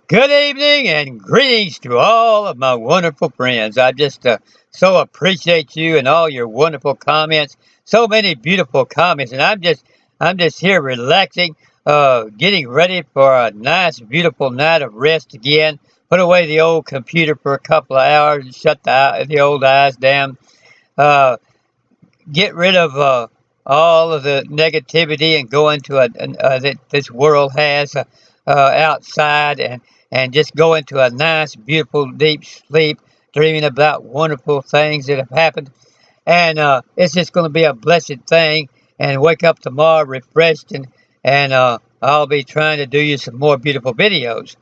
Good evening and greetings to all of my wonderful friends. I just so appreciate you and all your wonderful comments. So many beautiful comments, and I'm just here relaxing, getting ready for a nice, beautiful night of rest again. Put away the old computer for a couple of hours and shut the old eyes down. Uh, get rid of all of the negativity and go into that this world has outside and just go into a nice, beautiful, deep sleep, dreaming about wonderful things that have happened. And it's just going to be a blessed thing. And wake up tomorrow refreshed, and I'll be trying to do you some more beautiful videos.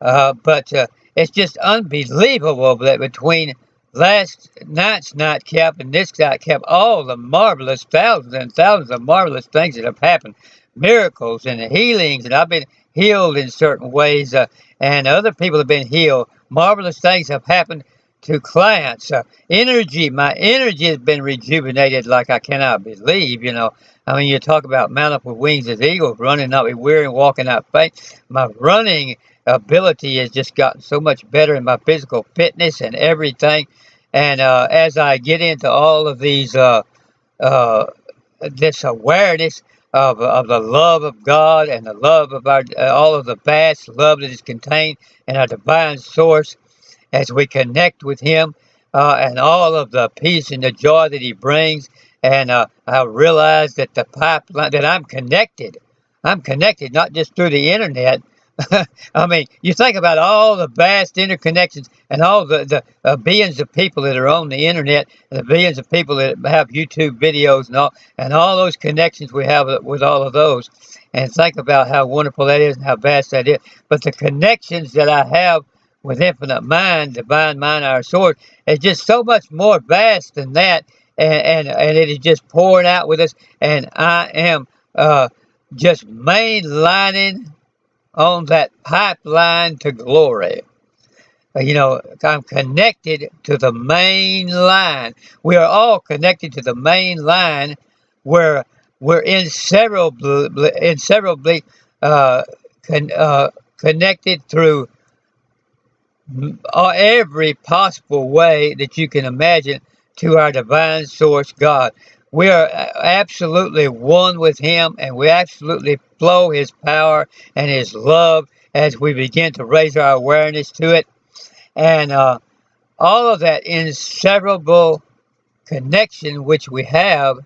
But it's just unbelievable that between last night's nightcap and this nightcap, all the marvelous thousands and thousands of marvelous things that have happened, miracles and healings, and I've been healed in certain ways, and other people have been healed. Marvelous things have happened to clients. My energy has been rejuvenated like I cannot believe. I mean, you talk about mount up with wings as eagles, running, not be weary, and walking not faint. My running ability has just gotten so much better in my physical fitness and everything. And as I get into all of these, uh, this awareness of the love of God and the love of our all of the vast love that is contained in our divine source, as we connect with Him, and all of the peace and the joy that He brings, and I realize that the pipeline that I'm connected. I'm connected not just through the internet. I mean, you think about all the vast interconnections and all the billions of people that are on the internet, and the billions of people that have YouTube videos and all those connections we have with all of those. And think about how wonderful that is and how vast that is. But the connections that I have with infinite mind, divine mind, our source, is just so much more vast than that. And it is just pouring out with us. And I am just mainlining on that pipeline to glory. I'm connected to the main line. We are all connected to the main line where we're inseparably uh, connected through every possible way that you can imagine to our divine source, God. We are absolutely one with Him, and we absolutely flow His power and His love as we begin to raise our awareness to it. And all of that inseparable connection which we have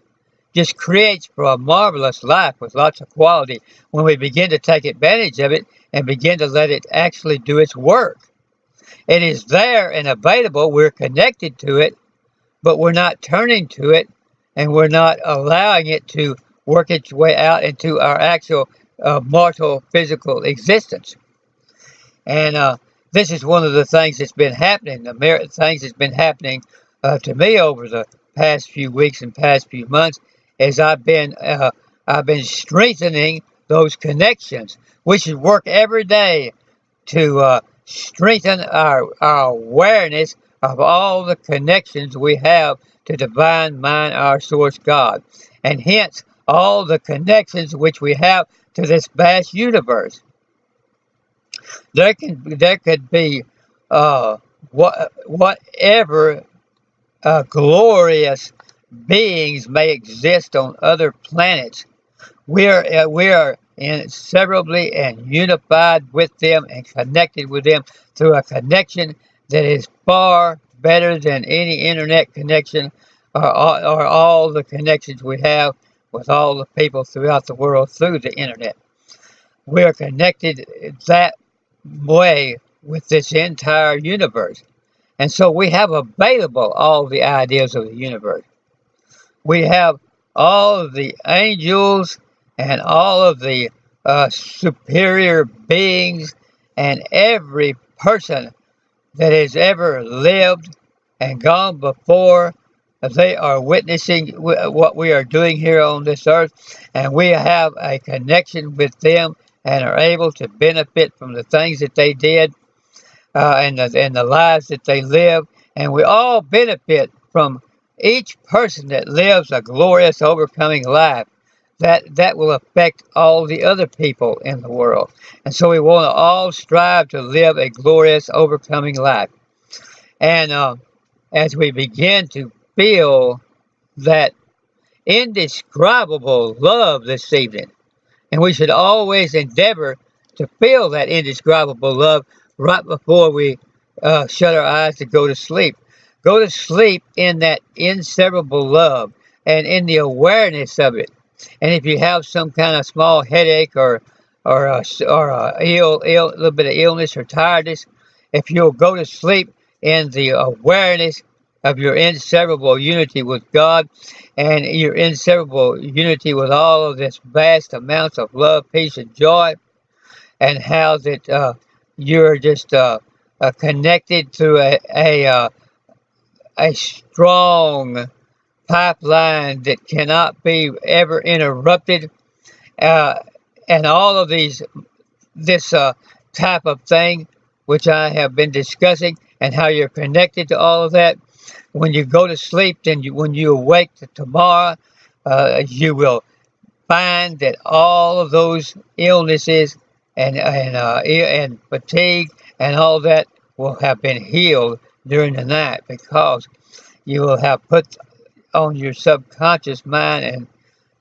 just creates for a marvelous life with lots of quality when we begin to take advantage of it and begin to let it actually do its work. It is there and available. We're connected to it, but we're not turning to it, and we're not allowing it to work its way out into our actual mortal physical existence. And this is one of the things that's been happening, the things that's been happening to me over the past few weeks and past few months, is I've been strengthening those connections. We should work every day to strengthen our awareness of all the connections we have to divine mind, our source God, and hence all the connections which we have to this vast universe. There could be whatever glorious beings may exist on other planets. We are inseparably and unified with them and connected with them through a connection that is far better than any internet connection or all the connections we have with all the people throughout the world through the internet. We are connected that way with this entire universe. And so we have available all the ideas of the universe. We have all of the angels and all of the superior beings and every person that has ever lived and gone before. They are witnessing what we are doing here on this earth, and we have a connection with them and are able to benefit from the things that they did and the lives that they live. And we all benefit from each person that lives a glorious, overcoming life. that will affect all the other people in the world. And so we want to all strive to live a glorious, overcoming life. And as we begin to feel that indescribable love this evening, and we should always endeavor to feel that indescribable love right before we shut our eyes to go to sleep. Go to sleep in that inseparable love and in the awareness of it. And if you have some kind of small headache or a little bit of illness or tiredness, if you'll go to sleep in the awareness of your inseparable unity with God and your inseparable unity with all of this vast amounts of love, peace, and joy, and how that you're just connected to a strong pipeline that cannot be ever interrupted, and all of this type of thing which I have been discussing, and how you're connected to all of that. When you go to sleep, then when you awake tomorrow, you will find that all of those illnesses and fatigue and all that will have been healed during the night, because you will have put on your subconscious mind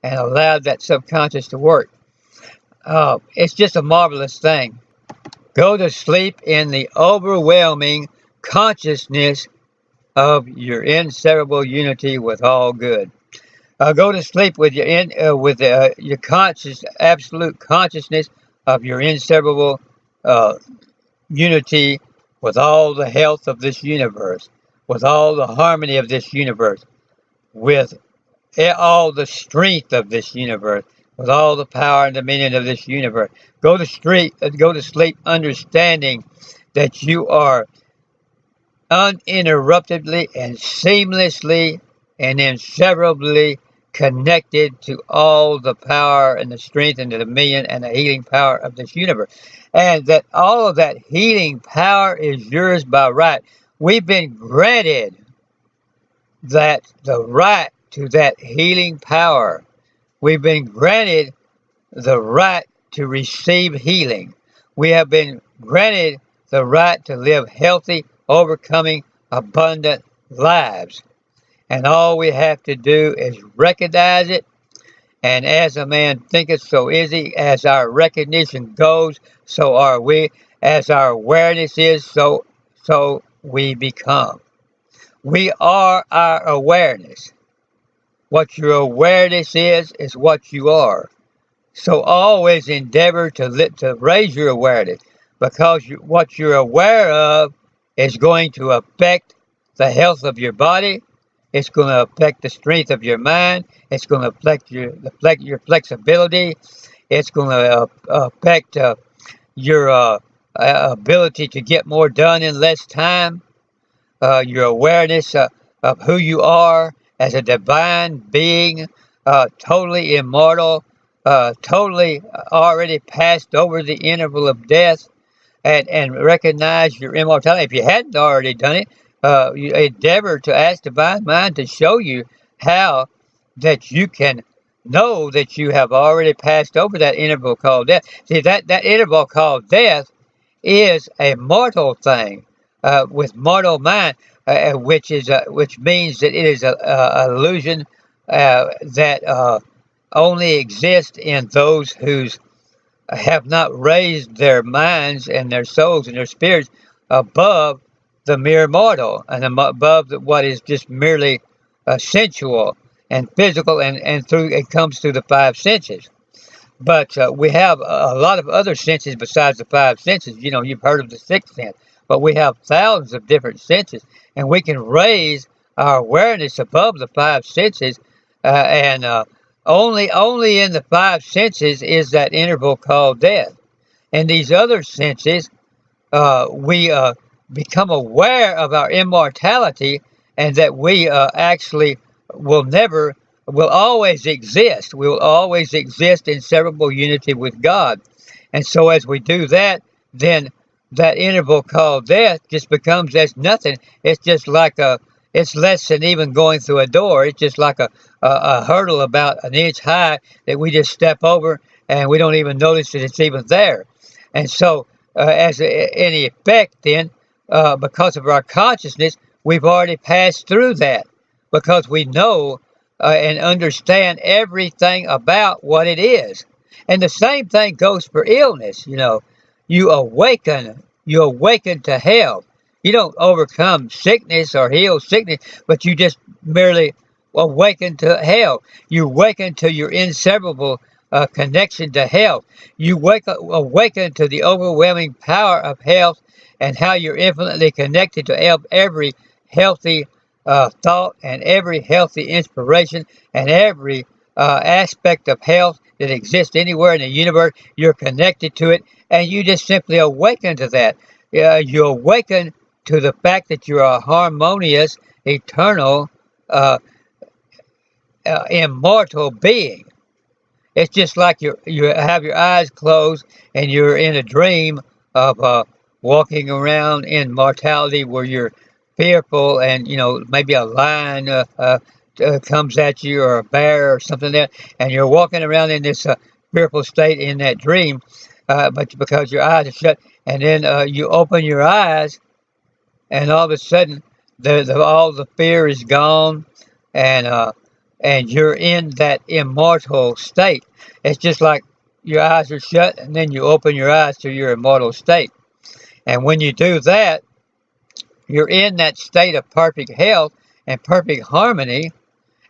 and allowed that subconscious to work. It's just a marvelous thing. Go to sleep in the overwhelming consciousness of your inseparable unity with all good. Go to sleep with your conscious, absolute consciousness of your inseparable unity with all the health of this universe, with all the harmony of this universe, with all the strength of this universe, with all the power and dominion of this universe. Go to sleep understanding that you are uninterruptedly and seamlessly and inseparably connected to all the power and the strength and the dominion and the healing power of this universe. And that all of that healing power is yours by right. We've been granted the right to that healing power. We've been granted the right to receive healing. We have been granted the right to live healthy, overcoming, abundant lives. And all we have to do is recognize it. And as a man thinketh, so is he. As our recognition goes, so are we. As our awareness is, so we become. We are our awareness. What your awareness is what you are. So always endeavor to raise your awareness, because what you're aware of is going to affect the health of your body. It's going to affect the strength of your mind. It's going to affect your flexibility. It's going to affect your ability to get more done in less time. Your awareness of who you are as a divine being, totally immortal, totally already passed over the interval of death, and recognize your immortality. If you hadn't already done it, you endeavor to ask Divine Mind to show you how that you can know that you have already passed over that interval called death. See, that interval called death is a mortal thing with mortal mind, which means that it is a illusion that only exists in those who have not raised their minds and their souls and their spirits above the mere mortal, and above what is just merely sensual and physical, and through it comes through the five senses. But we have a lot of other senses besides the five senses. You know, you've heard of the sixth sense, but we have thousands of different senses, and we can raise our awareness above the five senses, and only in the five senses is that interval called death. And these other senses, we become aware of our immortality, and that we actually will always exist. We will always exist in inseparable unity with God. And so as we do that, then that interval called death just becomes as nothing. It's just like It's less than even going through a door. It's just like a hurdle about an inch high that we just step over and we don't even notice that it's even there. And so, in effect, then, because of our consciousness, we've already passed through that because we know and understand everything about what it is. And the same thing goes for illness. You awaken to health. You don't overcome sickness or heal sickness, but you just merely awaken to health. You awaken to your inseparable connection to health. You awaken to the overwhelming power of health and how you're infinitely connected to every healthy thought and every healthy inspiration and every aspect of health that exists anywhere in the universe. You're connected to it, and you just simply awaken to that. You awaken to the fact that you're a harmonious, eternal, immortal being. It's just like you have your eyes closed and you're in a dream of walking around in mortality where you're fearful and maybe a lion comes at you or a bear or something like that, and you're walking around in this fearful state in that dream, but because your eyes are shut, and then you open your eyes, and all of a sudden all the fear is gone, and you're in that immortal state. It's just like your eyes are shut, and then you open your eyes to your immortal state. And when you do that, you're in that state of perfect health and perfect harmony,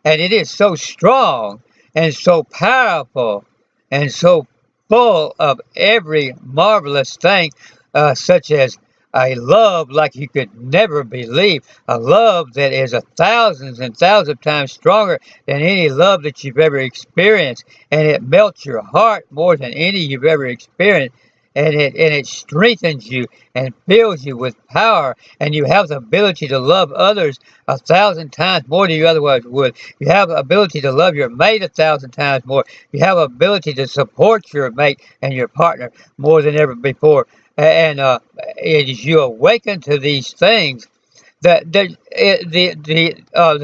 and it is so strong and so powerful and so full of every marvelous thing, such as a love like you could never believe, a love that is 1,000s and 1,000 times stronger than any love that you've ever experienced, and it melts your heart more than any you've ever experienced, and it strengthens you and fills you with power, and you have the ability to love others 1,000 times more than you otherwise would. You have the ability to love your mate 1,000 times more. You have the ability to support your mate and your partner more than ever before. And as you awaken to these things, the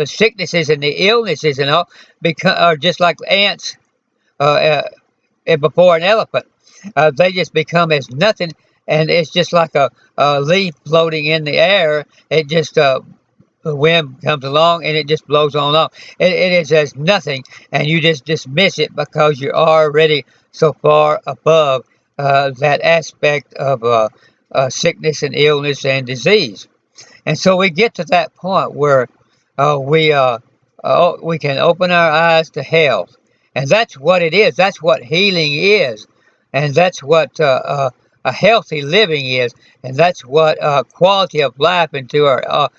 sicknesses and the illnesses and all are just like ants before an elephant. They just become as nothing, and it's just like a leaf floating in the air. It just the wind comes along and it just blows on off. It is as nothing, and you just dismiss it because you're already so far above that aspect of sickness and illness and disease. And so we get to that point where we can open our eyes to health, and that's what it is. That's what healing is, and that's what a healthy living is, and that's what quality of life into our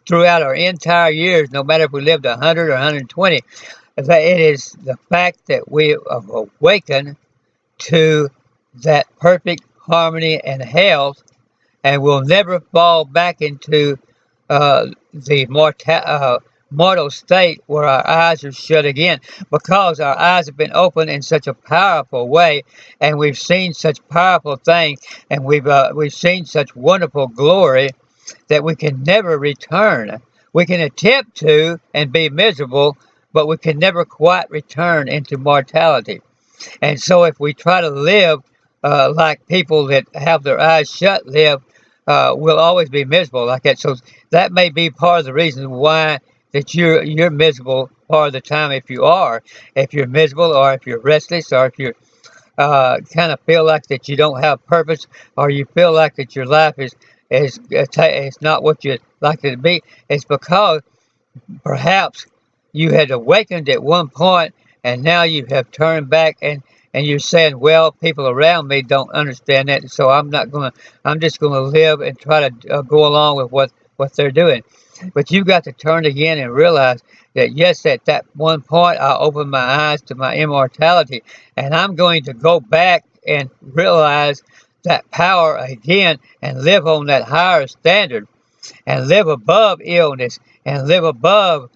throughout our entire years, no matter if we lived 100 or 120. That it is the fact that we have awakened to that perfect harmony and health, and will never fall back into the mortal state where our eyes are shut again, because our eyes have been opened in such a powerful way, and we've seen such powerful things, and we've seen such wonderful glory that we can never return. We can attempt to and be miserable, but we can never quite return into mortality. And so if we try to live like people that have their eyes shut live, we'll always be miserable like that. So that may be part of the reason why that you're miserable part of the time. If you're miserable, or if you're restless, or if you kind of feel like that you don't have purpose, or you feel like that your life is not what you'd like it to be, it's because perhaps you had awakened at one point, and now you have turned back, and you're saying, well, people around me don't understand that, so I'm just gonna live and try to go along with what they're doing. But you've got to turn again and realize that, yes, at that one point I opened my eyes to my immortality, and I'm going to go back and realize that power again, and live on that higher standard, and live above illness, and live above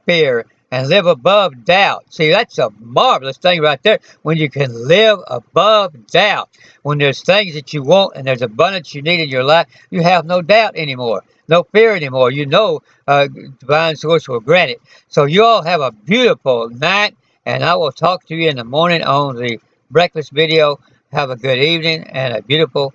fear, and live above doubt. See, that's a marvelous thing right there, when you can live above doubt. When there's things that you want and there's abundance you need in your life, you have no doubt anymore, no fear anymore. You know divine source will grant it. So you all have a beautiful night, and I will talk to you in the morning on the breakfast video. Have a good evening and a beautiful